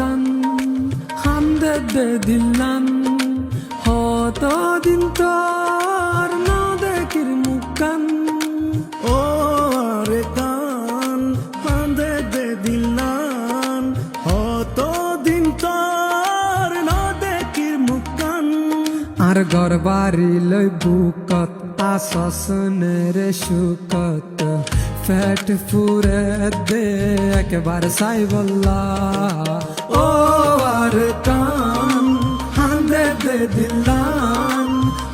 kan hande de dillan hoto din tor no dekir mukan ও আরে কান হান্দে দে দিলান হতো দিন তোর না দেখির মুখান আর ঘর বাড়ি লই বুকত আসস রে সুকত ফ্যাট ফুরে দে একবার সাই বল্লা ও আর কান হান্দে দে দিলান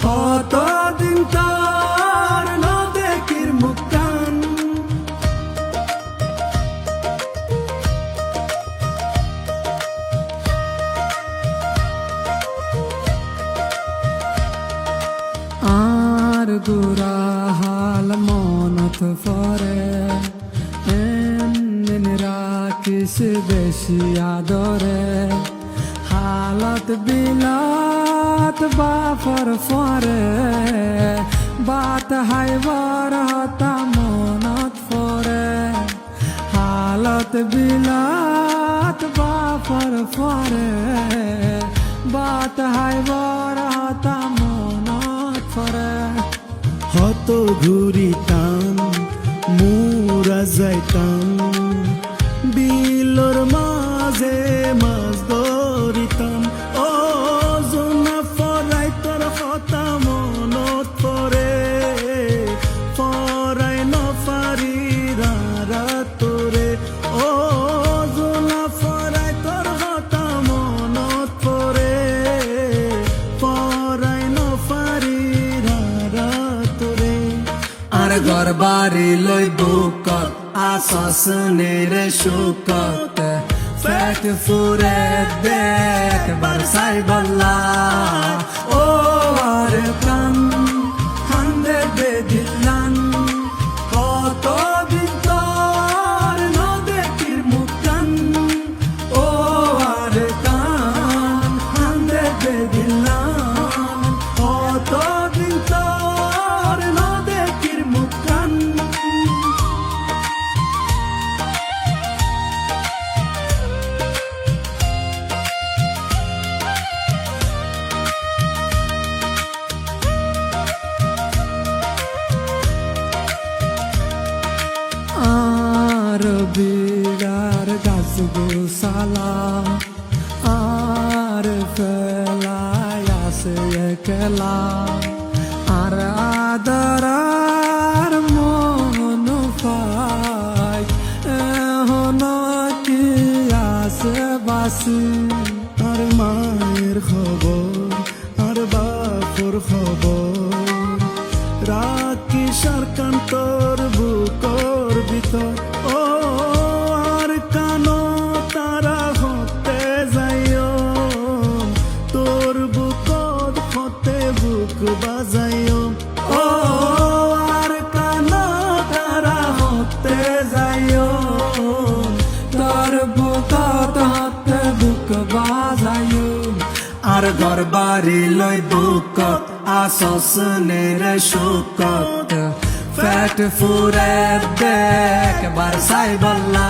হতো দিন তোর না দেখির মুখান আর গুরা হাল মনত ফরে এমন রাখিস বেশি আদরে হালত বিলাত বাফর ফরে বাত হাইবার হতা মনত ফরে হালত বিলাত বাফর ফরে বাত হাইবার হতা মনত ফরে হত ঘুরিতাম মুরা যাইতাম বিলর মাঝে মাছ ধরিতাম ও জোনা ফরাই তোর হতা মনত পরে ফরাই নফারি তোরে ও জোনা ফরাই তোর হতা মনত পরে ফরাই নফারি তোরে আর ঘর বাড়ি লই বুকত আসস রে সুকত ফ্যাট ফুরে দেখ বার সাই বল্লা ও আর কান হান্দে দে দিলান কত দিন তোর ন দেখির মুখান ও আর কান হান্দে দে দিলান কত দিন তোর ন দেখির মুখান আর বিরার গাছ গোসালা আর ফেলায় আসে একলা আর আদরার মন পাই এখন কি আসে বাসি আর মায়ের খবর আর বাপর খবর রাখি সারকান তোর বুকর ভিতর ও আর কানো তারা হতে যাইও তোর বুকর হতে বুক বাজাইও ও আর কানো তারা হতে যাইও তোর বুকত হাতে বুক বাজায়ু আর ঘর বাড়ি লই বুকত আসস রে সুকত ফ্যাট ফুরে দেখ বার সাই বল্লা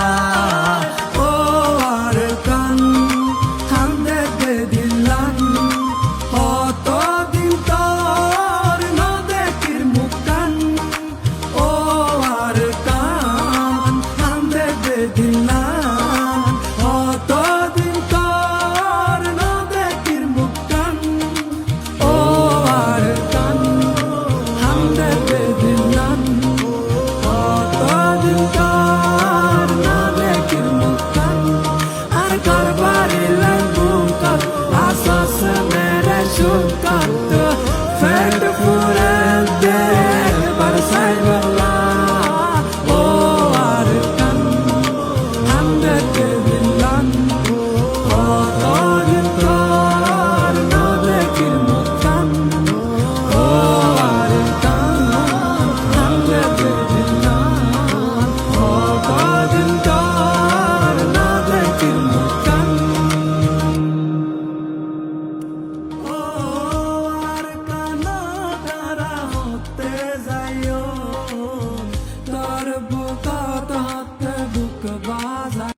ও আর কান হান্দে দে দিলান কত দিন তোর ন দেখির মুখান ও আর কান হান্দে দে দিলান কত দিন তোর ন দেখির মুখান ও আর কান হান্দে দে দিলান কত দিন তোর ন দেখির মুখান আর ঘর বাড়ি লই বুকত আসস রে সুকত